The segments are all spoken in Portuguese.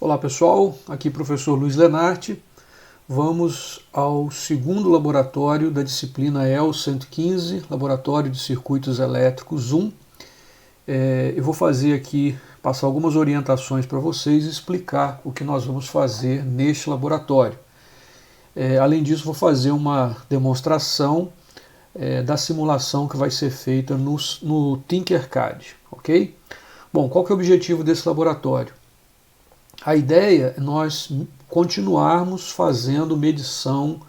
Olá pessoal, aqui professor Luiz Lenarte. Vamos ao segundo laboratório da disciplina EL 115, Laboratório de Circuitos Elétricos 1. Eu vou fazer aqui, passar algumas orientações para vocês e explicar o que nós vamos fazer neste laboratório. Além disso, vou fazer uma demonstração da simulação que vai ser feita no Tinkercad, ok? Bom, qual que é o objetivo desse laboratório? A ideia é nós continuarmos fazendo medição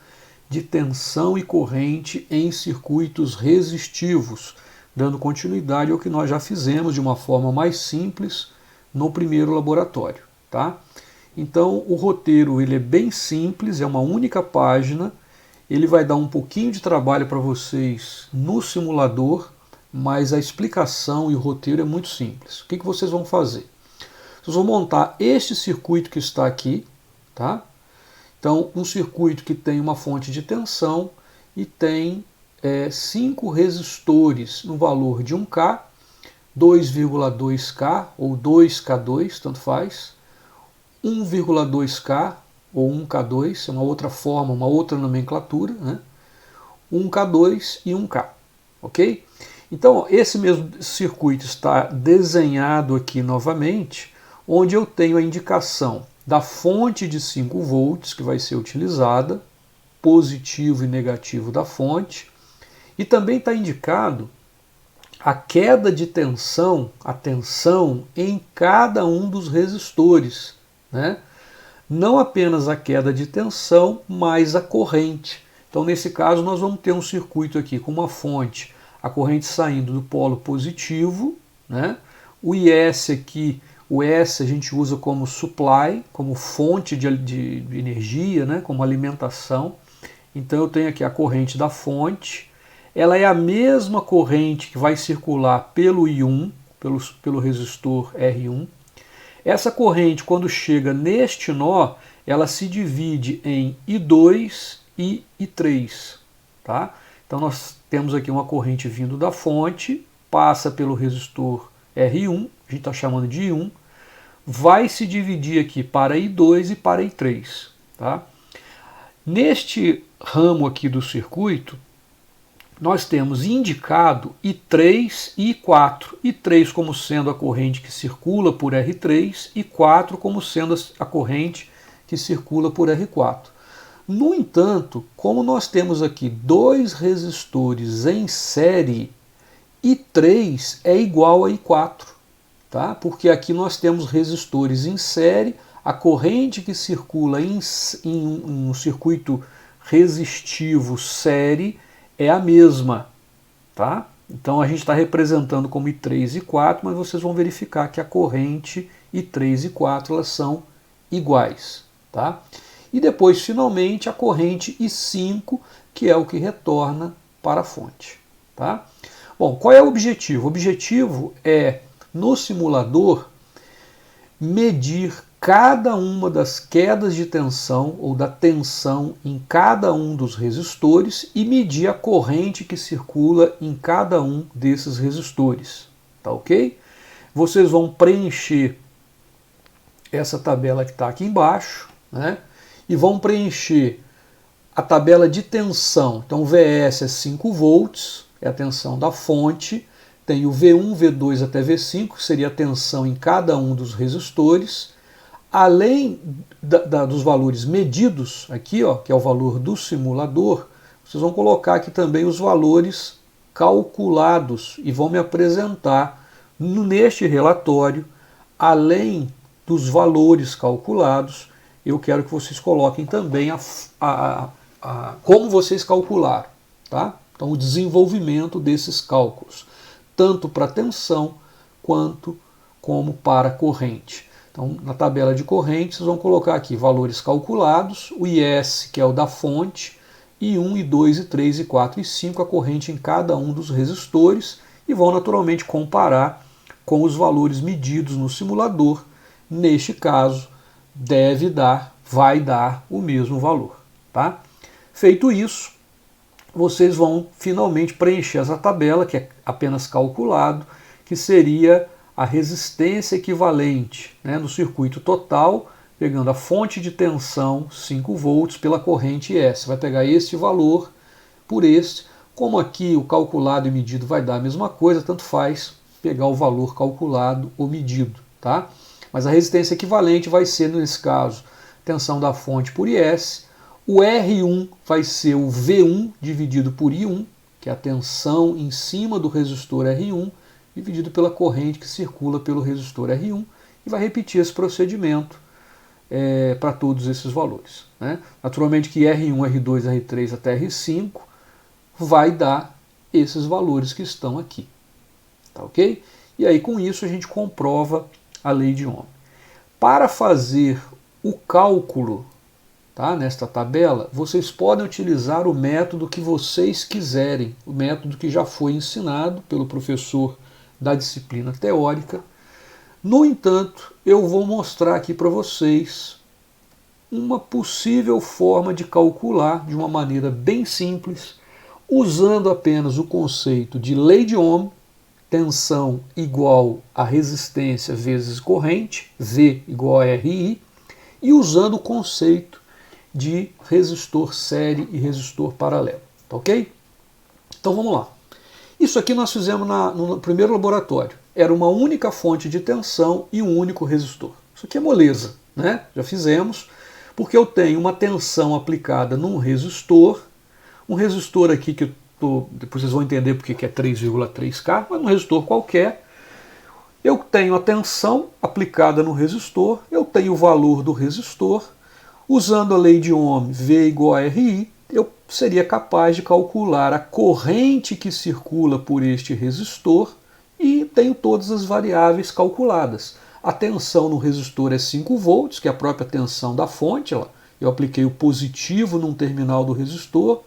de tensão e corrente em circuitos resistivos, dando continuidade ao que nós já fizemos de uma forma mais simples no primeiro laboratório, tá? Então o roteiro ele é bem simples, é uma única página, ele vai dar um pouquinho de trabalho para vocês no simulador, mas a explicação e o roteiro é muito simples. O que vocês vão fazer? Vocês vão montar este circuito que está aqui, tá? Então, um circuito que tem uma fonte de tensão e tem 5 resistores no valor de 1K, 2,2K ou 2K2, tanto faz, 1,2K ou 1K2, é uma outra forma, uma outra nomenclatura, né? 1K2 e 1K, ok? Então, esse mesmo circuito está desenhado aqui novamente, onde eu tenho a indicação da fonte de 5 volts que vai ser utilizada, positivo e negativo da fonte, e também está indicado a queda de tensão, a tensão em cada um dos resistores, né? Não apenas a queda de tensão, mas a corrente. Então, nesse caso, nós vamos ter um circuito aqui com uma fonte, a corrente saindo do polo positivo, né? O IS aqui, o S a gente usa como supply, como fonte de energia, né? Como alimentação. Então eu tenho aqui a corrente da fonte, ela é a mesma corrente que vai circular pelo I1, pelo resistor R1. Essa corrente, quando chega neste nó, ela se divide em I2 e I3, tá? Então nós temos aqui uma corrente vindo da fonte, passa pelo resistor R1, a gente está chamando de I1, vai se dividir aqui para I2 e para I3, tá? Neste ramo aqui do circuito, nós temos indicado I3 e I4. I3 como sendo a corrente que circula por R3 e I4 como sendo a corrente que circula por R4. No entanto, como nós temos aqui dois resistores em série, I3 é igual a I4, tá? Porque aqui nós temos resistores em série, a corrente que circula em um circuito resistivo série é a mesma, tá? Então a gente está representando como I3 e I4, mas vocês vão verificar que a corrente I3 e I4 elas são iguais, tá? E depois, finalmente, a corrente I5, que é o que retorna para a fonte, tá? Bom, qual é o objetivo? O objetivo é, no simulador, medir cada uma das quedas de tensão ou da tensão em cada um dos resistores e medir a corrente que circula em cada um desses resistores, tá ok? Vocês vão preencher essa tabela que está aqui embaixo, né? E vão preencher a tabela de tensão. Então, o VS é 5 volts, é a tensão da fonte, tem o V1, V2 até V5, que seria a tensão em cada um dos resistores. Além dos valores medidos, aqui, ó, que é o valor do simulador, vocês vão colocar aqui também os valores calculados e vão me apresentar neste relatório, além dos valores calculados, eu quero que vocês coloquem também como vocês calcularam, tá? Então, o desenvolvimento desses cálculos, tanto para tensão quanto como para corrente. Então, na tabela de corrente, vocês vão colocar aqui valores calculados, o IS, que é o da fonte, I1, I2, I3, I4 e I5, a corrente em cada um dos resistores, e vão naturalmente comparar com os valores medidos no simulador. Neste caso, vai dar o mesmo valor, tá? Feito isso, vocês vão finalmente preencher essa tabela, que é apenas calculado, que seria a resistência equivalente, né, no circuito total pegando a fonte de tensão 5 volts pela corrente S. Vai pegar este valor por este. Como aqui o calculado e medido vai dar a mesma coisa, tanto faz pegar o valor calculado ou medido, tá? Mas a resistência equivalente vai ser, nesse caso, tensão da fonte por IS. O R1 vai ser o V1 dividido por I1, que é a tensão em cima do resistor R1, dividido pela corrente que circula pelo resistor R1, e vai repetir esse procedimento para todos esses valores, né? Naturalmente que R1, R2, R3 até R5 vai dar esses valores que estão aqui, tá ok? E aí com isso a gente comprova a lei de Ohm. Para fazer o cálculo, tá, nesta tabela, vocês podem utilizar o método que vocês quiserem, o método que já foi ensinado pelo professor da disciplina teórica. No entanto, eu vou mostrar aqui para vocês uma possível forma de calcular de uma maneira bem simples, usando apenas o conceito de lei de Ohm, tensão igual a resistência vezes corrente, V igual a RI, e usando o conceito de resistor série e resistor paralelo, tá ok? Então vamos lá. Isso aqui nós fizemos no primeiro laboratório. Era uma única fonte de tensão e um único resistor. Isso aqui é moleza, né? Já fizemos, porque eu tenho uma tensão aplicada num resistor, um resistor aqui que depois vocês vão entender porque que é 3,3K, mas um resistor qualquer. Eu tenho a tensão aplicada no resistor, eu tenho o valor do resistor. Usando a lei de Ohm, V igual a RI, eu seria capaz de calcular a corrente que circula por este resistor e tenho todas as variáveis calculadas. A tensão no resistor é 5 volts, que é a própria tensão da fonte. Eu apliquei o positivo num terminal do resistor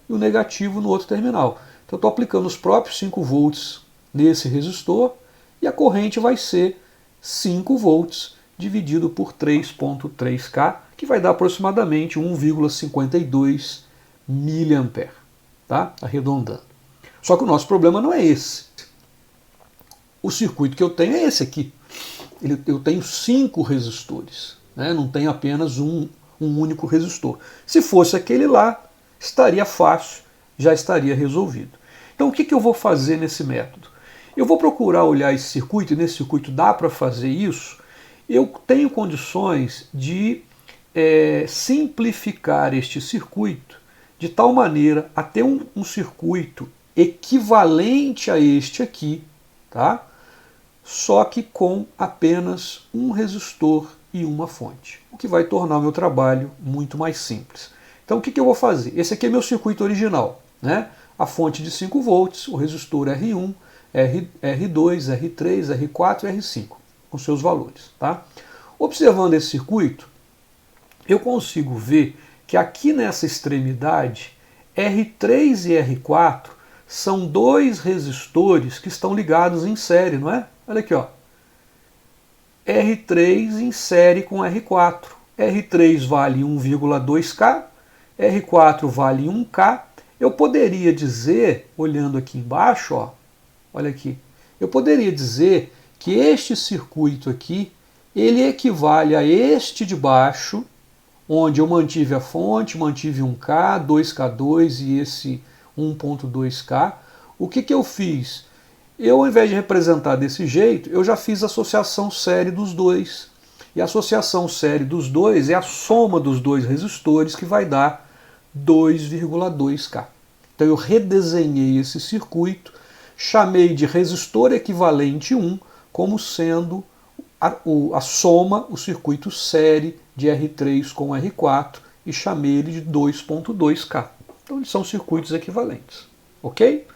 e o negativo no outro terminal. Então eu estou aplicando os próprios 5 volts nesse resistor e a corrente vai ser 5 volts dividido por 3,3K, que vai dar aproximadamente 1,52 mA, tá? Arredondando. Só que o nosso problema não é esse. O circuito que eu tenho é esse aqui. Eu tenho 5 resistores, né? Não tenho apenas um único resistor. Se fosse aquele lá, estaria fácil, já estaria resolvido. Então o que eu vou fazer nesse método? Eu vou procurar olhar esse circuito, e nesse circuito dá para fazer isso. Eu tenho condições de simplificar este circuito de tal maneira a ter um circuito equivalente a este aqui, tá? Só que com apenas um resistor e uma fonte, o que vai tornar o meu trabalho muito mais simples. Então o que eu vou fazer? Esse aqui é meu circuito original, né? A fonte de 5 volts, o resistor R1, R2, R3, R4 e R5, com seus valores, tá? Observando esse circuito, eu consigo ver que aqui nessa extremidade, R3 e R4 são dois resistores que estão ligados em série, não é? Olha aqui, ó. R3 em série com R4. R3 vale 1,2K, R4 vale 1K. Eu poderia dizer, olhando aqui embaixo, ó, olha aqui, eu poderia dizer que este circuito aqui, ele equivale a este de baixo, onde eu mantive a fonte, mantive 1K, 2K2 e esse 1.2K. O que eu fiz? Eu, ao invés de representar desse jeito, eu já fiz a associação série dos dois. E a associação série dos dois é a soma dos dois resistores, que vai dar 2,2K. Então eu redesenhei esse circuito, chamei de resistor equivalente 1 como sendo a soma, o circuito série de R3 com R4, e chamei ele de 2.2K. Então eles são circuitos equivalentes. Ok?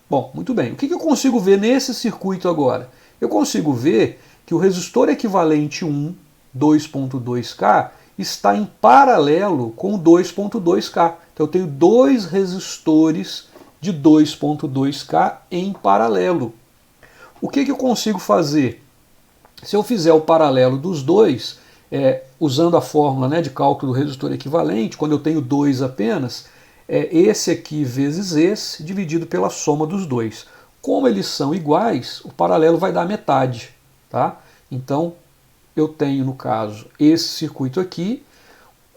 Bom, muito bem. O que eu consigo ver nesse circuito agora? Eu consigo ver que o resistor equivalente 1, 2.2K, está em paralelo com o 2.2K. Então eu tenho dois resistores de 2.2K em paralelo. O que eu consigo fazer? Se eu fizer o paralelo dos dois, usando a fórmula, né, de cálculo do resistor equivalente, quando eu tenho dois apenas, esse aqui vezes esse, dividido pela soma dos dois. Como eles são iguais, o paralelo vai dar metade, tá? Então, eu tenho, no caso, esse circuito aqui,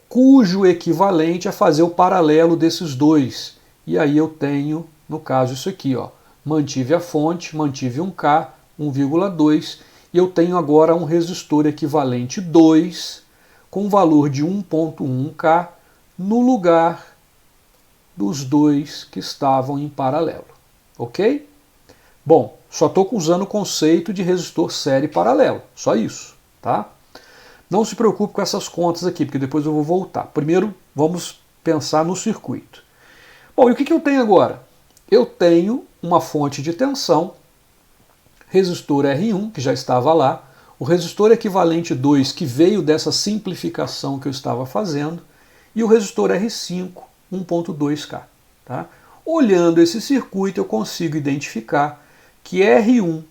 cujo equivalente é fazer o paralelo desses dois. E aí eu tenho, no caso, isso aqui, ó. Mantive a fonte, mantive 1K, 1,2, e eu tenho agora um resistor equivalente 2, com valor de 1,1K, no lugar dos dois que estavam em paralelo. Ok? Bom, só estou usando o conceito de resistor série paralelo, só isso, tá? Não se preocupe com essas contas aqui, porque depois eu vou voltar. Primeiro, vamos pensar no circuito. Bom, e o que eu tenho agora? Eu tenho uma fonte de tensão, resistor R1, que já estava lá, o resistor equivalente 2, que veio dessa simplificação que eu estava fazendo, e o resistor R5, 1,2K. Tá? Olhando esse circuito, eu consigo identificar que R1,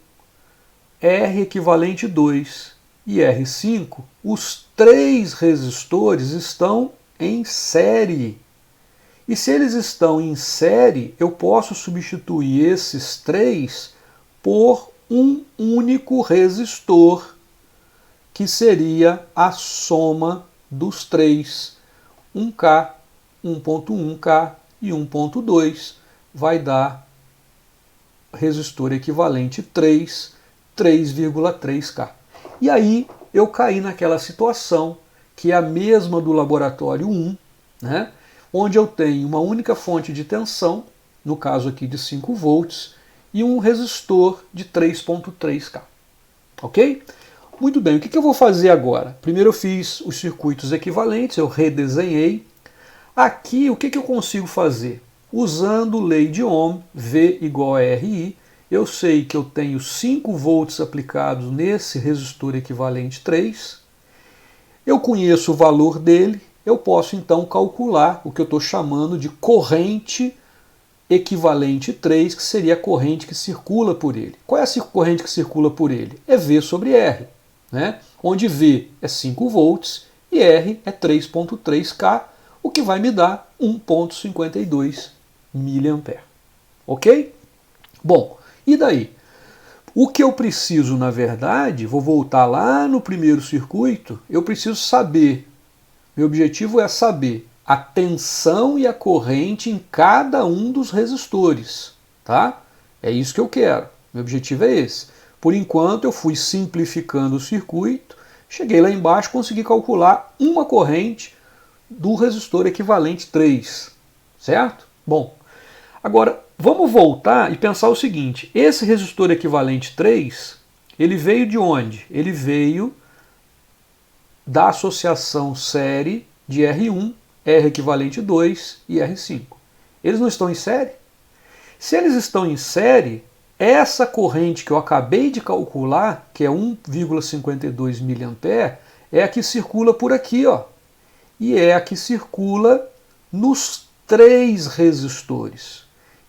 R equivalente 2 e R5, os três resistores estão em série. E se eles estão em série, eu posso substituir esses três por um único resistor, que seria a soma dos três. 1K, 1,1K e 1,2 vai dar resistor equivalente 3, 3,3K. E aí eu caí naquela situação que é a mesma do laboratório 1, né, onde eu tenho uma única fonte de tensão, no caso aqui de 5 volts, e um resistor de 3,3K. Ok? Muito bem, o que eu vou fazer agora? Primeiro eu fiz os circuitos equivalentes, eu redesenhei. Aqui o que eu consigo fazer? Usando lei de Ohm, V igual a RI, eu sei que eu tenho 5 volts aplicados nesse resistor equivalente 3. Eu conheço o valor dele, eu posso então calcular o que eu estou chamando de corrente equivalente 3, que seria a corrente que circula por ele. Qual é a corrente que circula por ele? É V sobre R, né? Onde V é 5 volts e R é 3,3K, o que vai me dar 1,52 mA. Ok? Bom, e daí? O que eu preciso, na verdade, vou voltar lá no primeiro circuito, eu preciso saber, meu objetivo é saber a tensão e a corrente em cada um dos resistores, tá? É isso que eu quero, meu objetivo é esse. Por enquanto eu fui simplificando o circuito, cheguei lá embaixo e consegui calcular uma corrente do resistor equivalente 3, certo? Bom, agora vamos voltar e pensar o seguinte, esse resistor equivalente 3, ele veio de onde? Ele veio da associação série de R1, R equivalente 2 e R5. Eles não estão em série? Se eles estão em série, essa corrente que eu acabei de calcular, que é 1,52 mA, é a que circula por aqui, ó. E é a que circula nos três resistores.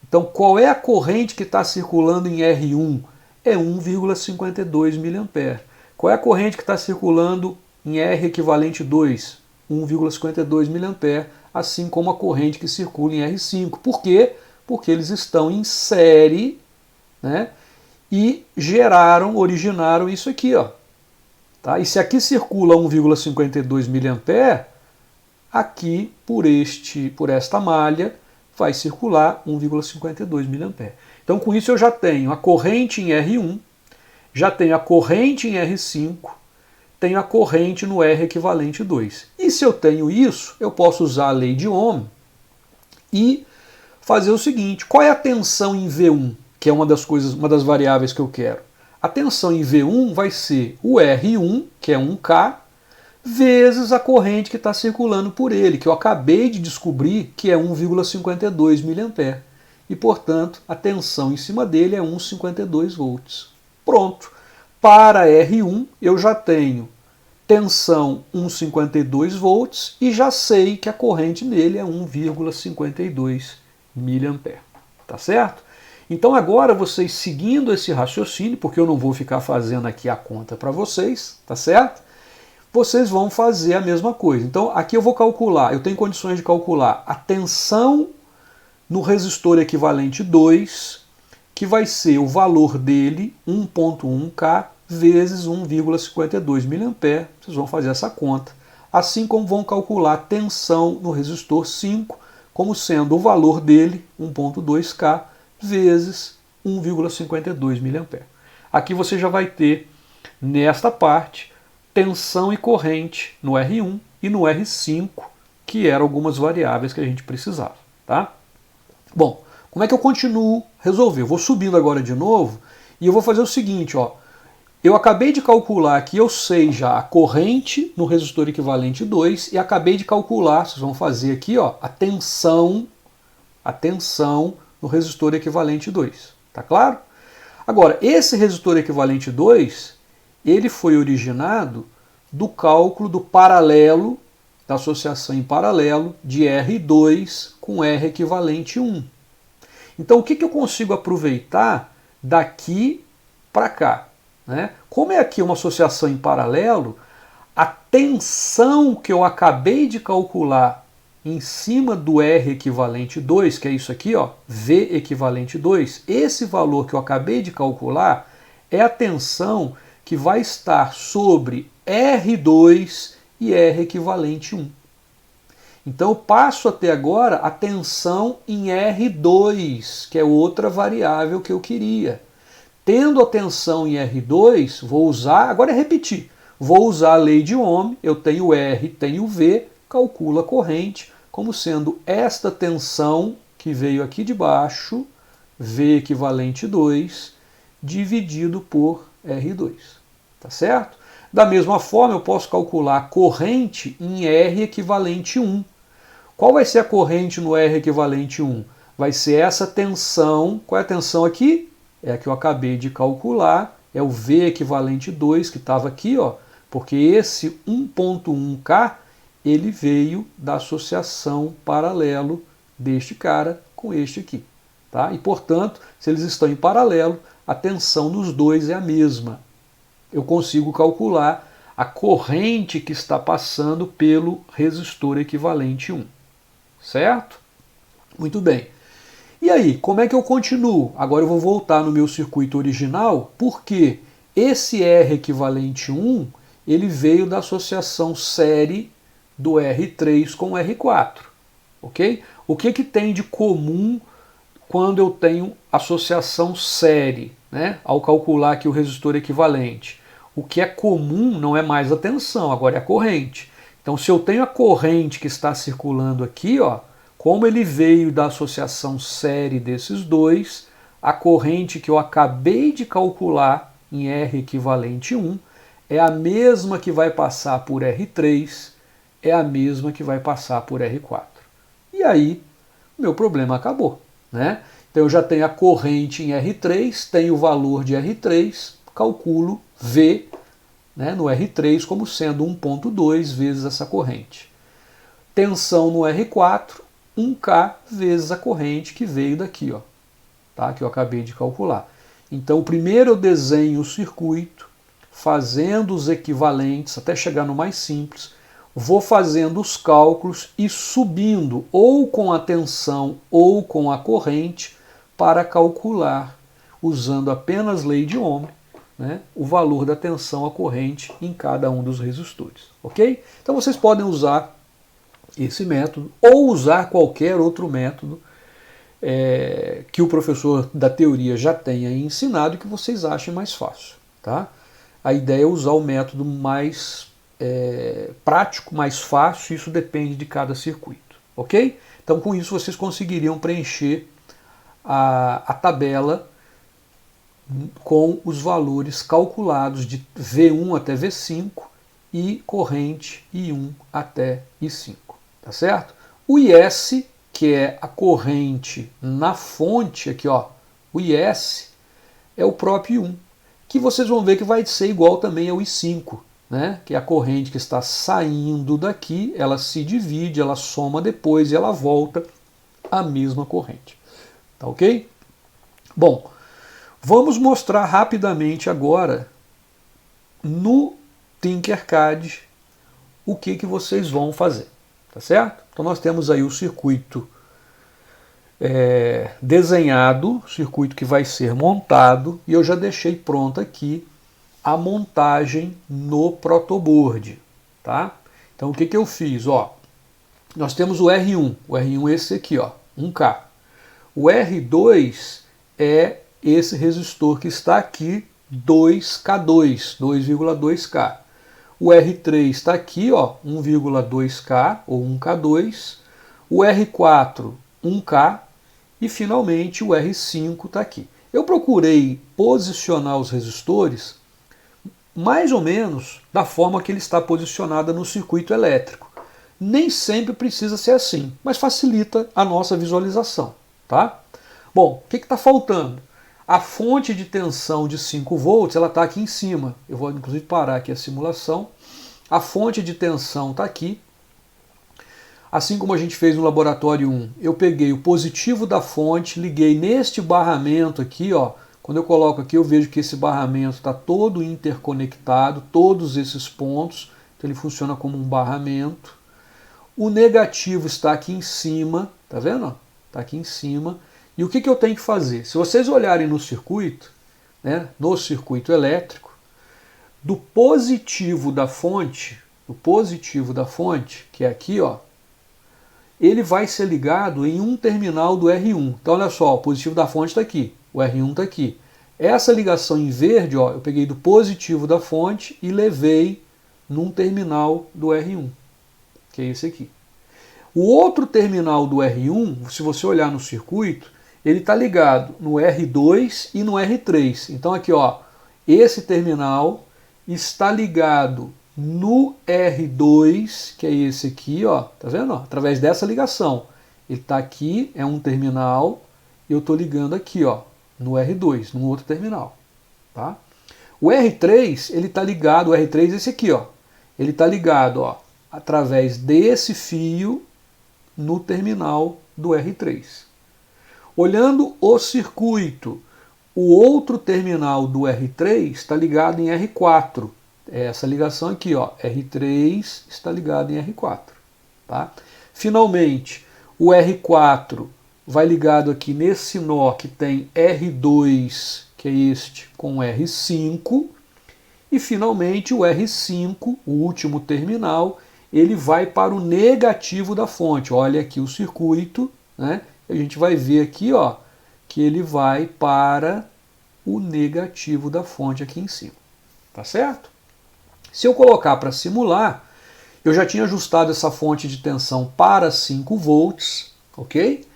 Então, qual é a corrente que está circulando em R1? É 1,52 mA. Qual é a corrente que está circulando em R equivalente 2? 1,52 mA, assim como a corrente que circula em R5. Por quê? Porque eles estão em série, né, e originaram isso aqui. Ó. Tá? E se aqui circula 1,52 mA, aqui, por esta malha, vai circular 1,52 mA. Então, com isso, eu já tenho a corrente em R1, já tenho a corrente em R5, tenho a corrente no R equivalente 2. E se eu tenho isso, eu posso usar a lei de Ohm e fazer o seguinte, qual é a tensão em V1, que é uma das variáveis que eu quero? A tensão em V1 vai ser o R1, que é 1K, vezes a corrente que está circulando por ele, que eu acabei de descobrir que é 1,52 mA. E, portanto, a tensão em cima dele é 1,52 volts. Pronto. Para R1, eu já tenho tensão 1,52 volts e já sei que a corrente nele é 1,52 mA. Tá certo? Então agora vocês seguindo esse raciocínio, porque eu não vou ficar fazendo aqui a conta para vocês, tá certo? Vocês vão fazer a mesma coisa. Então aqui eu vou calcular, eu tenho condições de calcular a tensão no resistor equivalente 2, que vai ser o valor dele, 1,1K, vezes 1,52 mA, vocês vão fazer essa conta, assim como vão calcular a tensão no resistor 5, como sendo o valor dele, 1,2K, vezes 1,52 mA. Aqui você já vai ter, nesta parte, tensão e corrente no R1 e no R5, que eram algumas variáveis que a gente precisava. Tá? Bom, como é que eu continuo a resolver? Eu vou subindo agora de novo e eu vou fazer o seguinte, ó. Eu acabei de calcular aqui, eu sei já a corrente no resistor equivalente 2 e acabei de calcular, vocês vão fazer aqui, ó, a tensão no resistor equivalente 2. Tá claro? Agora, esse resistor equivalente 2, ele foi originado do cálculo do paralelo, da associação em paralelo de R2 com R equivalente 1. Então, o que eu consigo aproveitar daqui para cá? Né? Como é aqui uma associação em paralelo, a tensão que eu acabei de calcular em cima do R equivalente 2, que é isso aqui, ó, V equivalente 2, esse valor que eu acabei de calcular é a tensão que vai estar sobre R2 e R equivalente 1. Então eu passo a ter agora a tensão em R2, que é outra variável que eu queria. Tendo a tensão em R2, vou usar, agora é repetir, vou usar a lei de Ohm, eu tenho R, tenho V, calculo a corrente como sendo esta tensão que veio aqui de baixo, V equivalente 2, dividido por R2. Tá certo? Da mesma forma, eu posso calcular a corrente em R equivalente 1. Qual vai ser a corrente no R equivalente 1? Vai ser essa tensão, qual é a tensão aqui? É a que eu acabei de calcular, é o V equivalente 2 que estava aqui, ó, porque esse 1,1K ele veio da associação paralelo deste cara com este aqui. Tá? E, portanto, se eles estão em paralelo, a tensão nos dois é a mesma. Eu consigo calcular a corrente que está passando pelo resistor equivalente 1. Certo? Muito bem. E aí, como é que eu continuo? Agora eu vou voltar no meu circuito original, porque esse R equivalente 1, ele veio da associação série do R3 com o R4. Ok? O que tem de comum quando eu tenho associação série, né, ao calcular aqui o resistor equivalente? O que é comum não é mais a tensão, agora é a corrente. Então, se eu tenho a corrente que está circulando aqui, ó, como ele veio da associação série desses dois, a corrente que eu acabei de calcular em R equivalente 1 é a mesma que vai passar por R3, é a mesma que vai passar por R4. E aí, meu problema acabou. Né? Então eu já tenho a corrente em R3, tenho o valor de R3, calculo V, né, no R3 como sendo 1,2 vezes essa corrente. Tensão no R4, 1K vezes a corrente que veio daqui, ó, tá? Que eu acabei de calcular. Então, primeiro eu desenho o circuito, fazendo os equivalentes, até chegar no mais simples, vou fazendo os cálculos e subindo ou com a tensão ou com a corrente para calcular, usando apenas lei de Ohm, né, o valor da tensão à corrente em cada um dos resistores. Ok? Então vocês podem usar esse método ou usar qualquer outro método que o professor da teoria já tenha ensinado e que vocês achem mais fácil. Tá? A ideia é usar o método mais prático, mais fácil, isso depende de cada circuito. Ok? Então com isso vocês conseguiriam preencher a tabela com os valores calculados de V1 até V5 e corrente I1 até I5. Tá certo? O IS, que é a corrente na fonte, aqui ó, o IS é o próprio I1, que vocês vão ver que vai ser igual também ao I5, né? Que é a corrente que está saindo daqui, ela se divide, ela soma depois e ela volta à mesma corrente. Tá ok? Bom, vamos mostrar rapidamente agora no Tinkercad o que vocês vão fazer. Tá certo? Então nós temos aí o circuito desenhado, circuito que vai ser montado, e eu já deixei pronto aqui a montagem no protoboard, tá? Então o que que eu fiz? Ó, nós temos o R1 é esse aqui, ó, 1K. O R2 é esse resistor que está aqui, 2K2, 2,2K. O R3 está aqui, ó, 1,2K ou 1K2. O R4, 1K. E finalmente o R5 está aqui. Eu procurei posicionar os resistores mais ou menos da forma que ele está posicionado no circuito elétrico. Nem sempre precisa ser assim, mas facilita a nossa visualização, tá? Bom, o que está faltando? A fonte de tensão de 5 volts, ela está aqui em cima. Eu vou inclusive parar aqui a simulação. A fonte de tensão está aqui. Assim como a gente fez no laboratório 1, eu peguei o positivo da fonte, liguei neste barramento aqui, ó. Quando eu coloco aqui, eu vejo que esse barramento está todo interconectado, todos esses pontos, então ele funciona como um barramento. O negativo está aqui em cima, tá vendo? Está aqui em cima. E o que eu tenho que fazer? Se vocês olharem no circuito, né, no circuito elétrico, do positivo da fonte, que é aqui, ó, ele vai ser ligado em um terminal do R1. Então olha só, o positivo da fonte está aqui, o R1 está aqui. Essa ligação em verde, ó, eu peguei do positivo da fonte e levei num terminal do R1, que é esse aqui. O outro terminal do R1, se você olhar no circuito, ele está ligado no R2 e no R3. Então aqui, ó, esse terminal está ligado no R2, que é esse aqui, ó, tá vendo? Através dessa ligação. Ele está aqui, é um terminal, e eu estou ligando aqui, ó, no R2, num outro terminal, tá? O R3, ele está ligado, o R3 é esse aqui, ó. Ele está ligado, ó, através desse fio no terminal do R3. Olhando o circuito, o outro terminal do R3 está ligado em R4. Essa ligação aqui, ó, R3 está ligado em R4. Tá? Finalmente, o R4 vai ligado aqui nesse nó que tem R2, que é este, com R5. E finalmente o R5, o último terminal, ele vai para o negativo da fonte. Olha aqui o circuito, né? A gente vai ver aqui, ó, que ele vai para o negativo da fonte aqui em cima. Tá certo? Se eu colocar para simular, eu já tinha ajustado essa fonte de tensão para 5 volts, ok?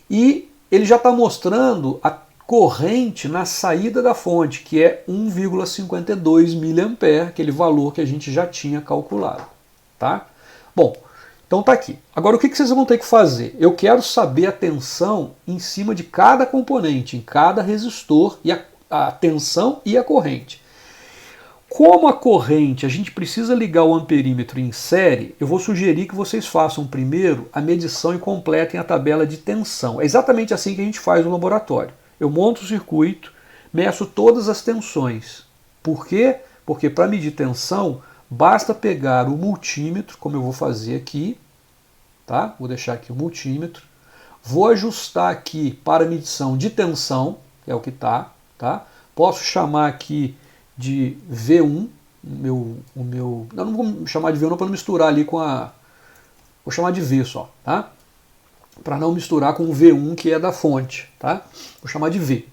E ele já está mostrando a corrente na saída da fonte, que é 1,52 mA, aquele valor que a gente já tinha calculado. Tá? Bom, então tá aqui. Agora o que vocês vão ter que fazer? Eu quero saber a tensão em cima de cada componente, em cada resistor, e a tensão e a corrente. Como a corrente, a gente precisa ligar o amperímetro em série, eu vou sugerir que vocês façam primeiro a medição e completem a tabela de tensão. É exatamente assim que a gente faz no laboratório. Eu monto o circuito, meço todas as tensões. Por quê? Porque para medir tensão, basta pegar o multímetro, como eu vou fazer aqui, tá? Vou deixar aqui o multímetro, vou ajustar aqui para medição de tensão, que é o que tá? Posso chamar aqui de V1, não vou chamar de V1 para não misturar ali com a... Vou chamar de V só, tá? Para não misturar com o V1 que é da fonte, tá? Vou chamar de V.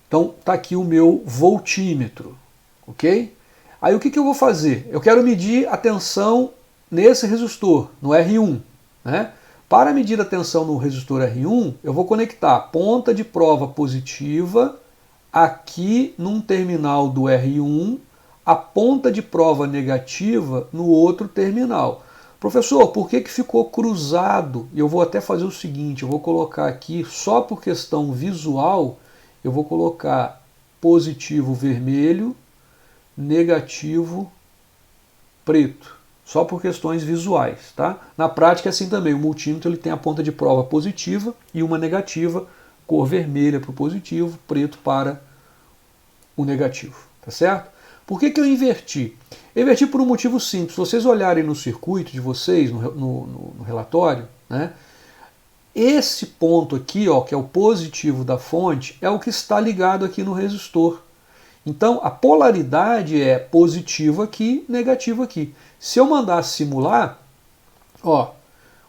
Então tá aqui o meu voltímetro, ok? Aí o que eu vou fazer? Eu quero medir a tensão nesse resistor, no R1, né? Para medir a tensão no resistor R1, eu vou conectar a ponta de prova positiva aqui num terminal do R1, a ponta de prova negativa no outro terminal. Professor, por que ficou cruzado? Eu vou até fazer o seguinte, eu vou colocar aqui, só por questão visual, eu vou colocar positivo vermelho, negativo preto, só por questões visuais, tá? Na prática é assim também, o multímetro ele tem a ponta de prova positiva e uma negativa, cor vermelha para o positivo, preto para o negativo, tá certo? Por que eu inverti? Eu inverti por um motivo simples. Se vocês olharem no circuito de vocês, no relatório, né, esse ponto aqui, ó, que é o positivo da fonte, é o que está ligado aqui no resistor. Então a polaridade é positiva aqui, negativa aqui. Se eu mandar simular, ó,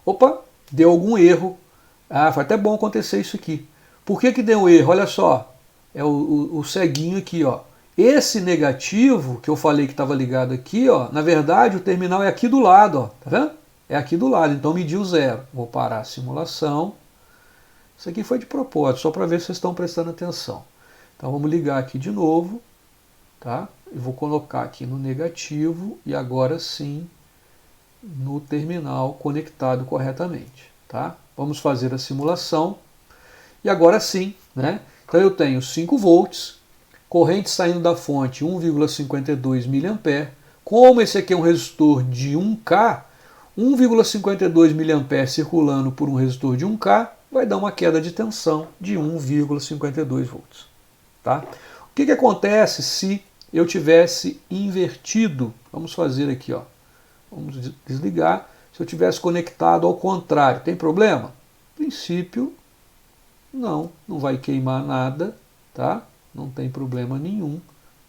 opa, deu algum erro. Ah, foi até bom acontecer isso aqui. Por que que deu erro? Olha só, é o ceguinho aqui, ó. Esse negativo que eu falei que estava ligado aqui, ó, na verdade o terminal é aqui do lado, ó, tá vendo? É aqui do lado, então mediu zero. Vou parar a simulação. Isso aqui foi de propósito, só para ver se vocês estão prestando atenção. Então vamos ligar aqui de novo, tá? E vou colocar aqui no negativo e agora sim no terminal conectado corretamente, tá? Vamos fazer a simulação e agora sim, né? Então eu tenho 5 volts, corrente saindo da fonte 1,52 mA. Como esse aqui é um resistor de 1K, 1,52 mA circulando por um resistor de 1K vai dar uma queda de tensão de 1,52 volts. Tá? O que acontece se eu tivesse invertido? Vamos fazer aqui, ó. Vamos desligar. Se eu tivesse conectado ao contrário, tem problema? No princípio, não vai queimar nada, tá? Não tem problema nenhum.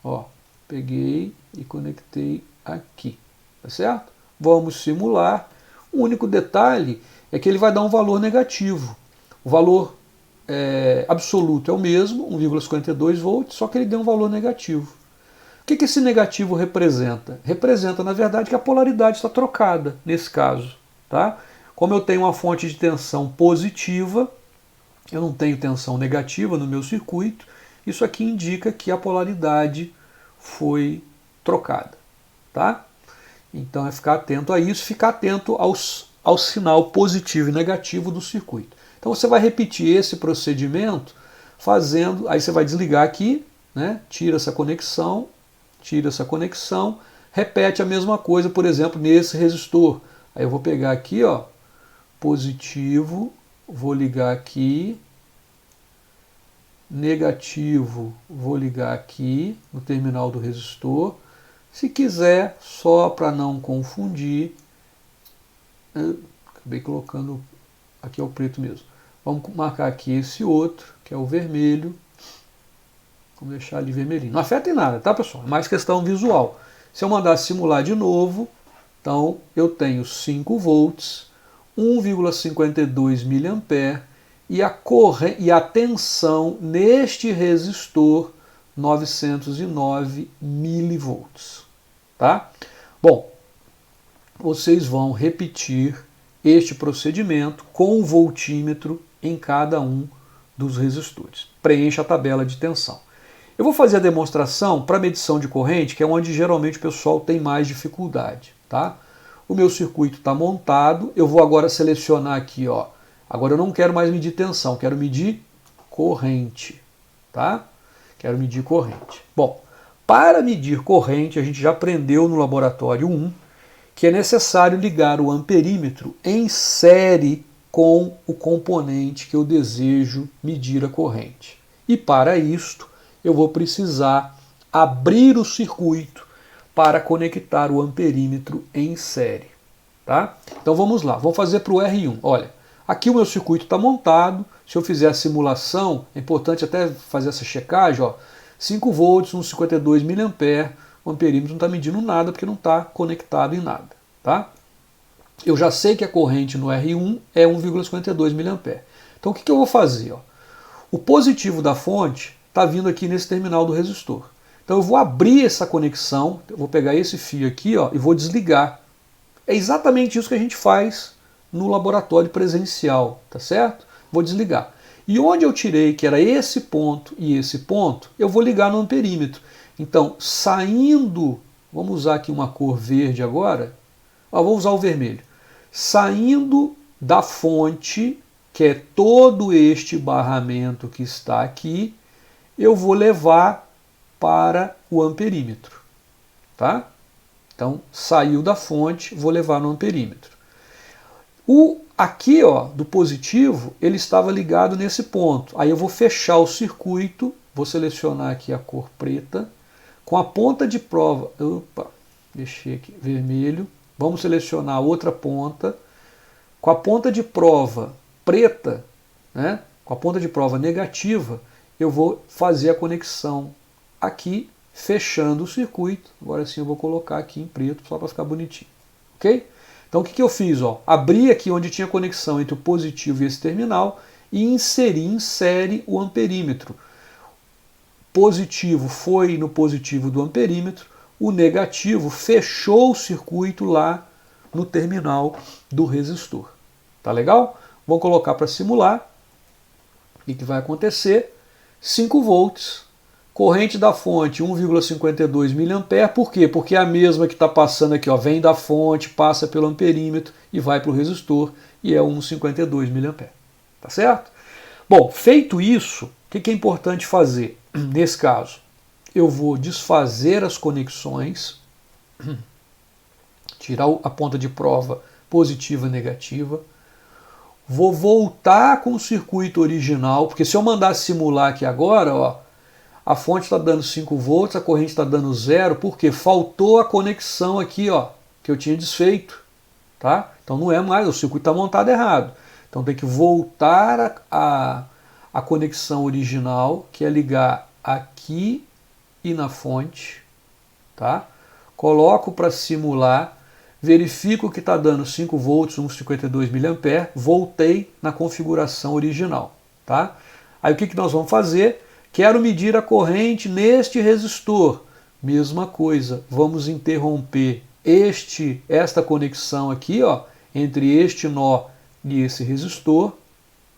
Ó, peguei e conectei aqui, tá certo? Vamos simular. O único detalhe é que ele vai dar um valor negativo. O valor absoluto é o mesmo, 1,52 volts, só que ele deu um valor negativo. O que esse negativo representa? Representa, na verdade, que a polaridade está trocada, nesse caso. Tá? Como eu tenho uma fonte de tensão positiva, eu não tenho tensão negativa no meu circuito, isso aqui indica que a polaridade foi trocada. Tá? Então é ficar atento a isso, ficar atento ao sinal positivo e negativo do circuito. Então você vai repetir esse procedimento fazendo, aí você vai desligar aqui, né? Tira essa conexão, repete a mesma coisa, por exemplo, nesse resistor. Aí eu vou pegar aqui, ó, positivo, vou ligar aqui, negativo, vou ligar aqui no terminal do resistor. Se quiser, só para não confundir, acabei colocando, aqui é o preto mesmo. Vamos marcar aqui esse outro, que é o vermelho. Vamos deixar ali vermelhinho. Não afeta em nada, tá, pessoal? É mais questão visual. Se eu mandar simular de novo, então eu tenho 5 volts, 1,52 mA e a tensão neste resistor 909 milivolts. Tá? Bom, vocês vão repetir este procedimento com o voltímetro em cada um dos resistores. Preencha a tabela de tensão. Eu vou fazer a demonstração para medição de corrente, que é onde geralmente o pessoal tem mais dificuldade. Tá? O meu circuito está montado, eu vou agora selecionar aqui, ó. Agora eu não quero mais medir tensão, quero medir corrente. Tá? Quero medir corrente. Bom, para medir corrente, a gente já aprendeu no laboratório 1 que é necessário ligar o amperímetro em série com o componente que eu desejo medir a corrente. E para isto, eu vou precisar abrir o circuito para conectar o amperímetro em série. Tá? Então vamos lá, vou fazer para o R1. Olha, aqui o meu circuito está montado. Se eu fizer a simulação, é importante até fazer essa checagem, ó, 5 volts, 1,52 mA, o amperímetro não está medindo nada porque não está conectado em nada. Tá? Eu já sei que a corrente no R1 é 1,52 mA. Então o que eu vou fazer? Ó? O positivo da fonte está vindo aqui nesse terminal do resistor. Então eu vou abrir essa conexão, eu vou pegar esse fio aqui, ó, e vou desligar. É exatamente isso que a gente faz no laboratório presencial, tá certo? Vou desligar. E onde eu tirei que era esse ponto e esse ponto, eu vou ligar no amperímetro. Então, saindo, vamos usar aqui uma cor verde agora, vou usar o vermelho. Saindo da fonte, que é todo este barramento que está aqui, eu vou levar para o amperímetro. Tá? Então, saiu da fonte, vou levar no amperímetro. Aqui, ó, do positivo, ele estava ligado nesse ponto. Aí eu vou fechar o circuito, vou selecionar aqui a cor preta, com a ponta de prova, deixei aqui, vermelho, vamos selecionar a outra ponta, com a ponta de prova preta, né, com a ponta de prova negativa, eu vou fazer a conexão aqui fechando o circuito. Agora sim eu vou colocar aqui em preto só para ficar bonitinho, ok? Então o que eu fiz? Abri aqui onde tinha conexão entre o positivo e esse terminal e inseri em série o amperímetro. Positivo foi no positivo do amperímetro, o negativo fechou o circuito lá no terminal do resistor. Tá legal? Vamos colocar para simular. O que vai acontecer? 5 volts, corrente da fonte 1,52 mA. Por quê? Porque é a mesma que está passando aqui, vem da fonte, passa pelo amperímetro e vai para o resistor e é 1,52 mA. Tá certo? Bom, feito isso, o que é importante fazer? Nesse caso, eu vou desfazer as conexões, tirar a ponta de prova positiva e negativa, vou voltar com o circuito original, porque se eu mandar simular aqui agora, a fonte está dando 5 volts, a corrente está dando 0, porque faltou a conexão aqui, que eu tinha desfeito. Tá? Então não é mais, o circuito está montado errado. Então tem que voltar a conexão original, que é ligar aqui e na fonte. Tá? Coloco para simular, verifico que está dando 5 volts, 1,52 mA, voltei na configuração original. Tá? Aí o que nós vamos fazer? Quero medir a corrente neste resistor. Mesma coisa, vamos interromper esta conexão aqui, entre este nó e esse resistor.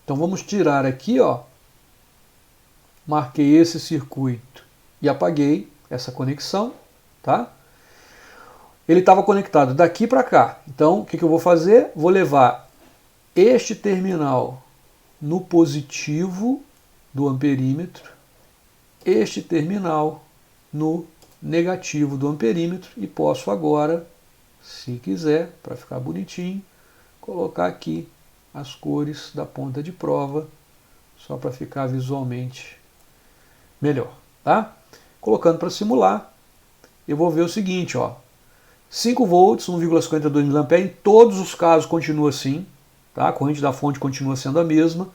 Então vamos tirar aqui, marquei esse circuito e apaguei essa conexão, tá? Ele estava conectado daqui para cá. Então o que eu vou fazer? Vou levar este terminal no positivo do amperímetro, este terminal no negativo do amperímetro e posso agora, se quiser, para ficar bonitinho, colocar aqui as cores da ponta de prova, só para ficar visualmente melhor, tá? Colocando para simular, eu vou ver o seguinte, 5 volts, 1,52 mA, em todos os casos continua assim, tá? A corrente da fonte continua sendo a mesma,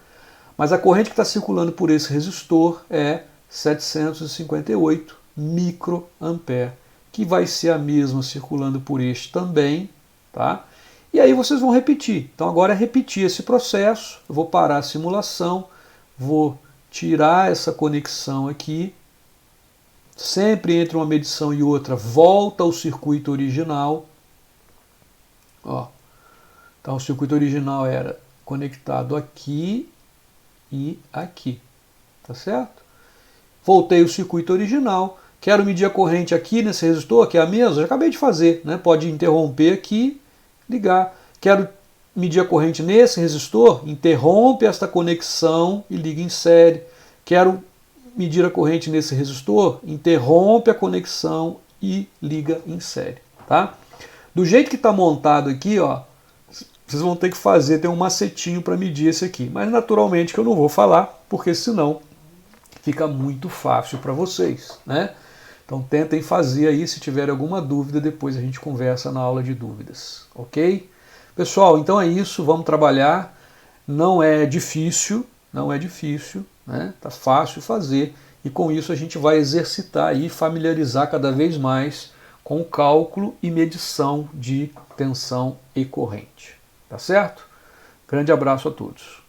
mas a corrente que está circulando por esse resistor é 758 microampere, que vai ser a mesma circulando por este também, tá? E aí vocês vão repetir. Então agora é repetir esse processo. Eu vou parar a simulação, vou tirar essa conexão aqui. Sempre entre uma medição e outra, volta ao circuito original. Então o circuito original era conectado aqui e aqui, tá certo? Voltei o circuito original, quero medir a corrente aqui nesse resistor, que é a mesma, já acabei de fazer, né? Pode interromper aqui, ligar. Quero medir a corrente nesse resistor, interrompe esta conexão e liga em série. Quero medir a corrente nesse resistor, interrompe a conexão e liga em série. Tá? Do jeito que está montado aqui, vocês vão ter que fazer, tem um macetinho para medir esse aqui. Mas naturalmente que eu não vou falar, porque senão fica muito fácil para vocês, né? Então tentem fazer aí, se tiver alguma dúvida, depois a gente conversa na aula de dúvidas, ok? Pessoal, então é isso, vamos trabalhar. Não é difícil, né? Tá fácil fazer e com isso a gente vai exercitar e familiarizar cada vez mais com o cálculo e medição de tensão e corrente, tá certo? Grande abraço a todos.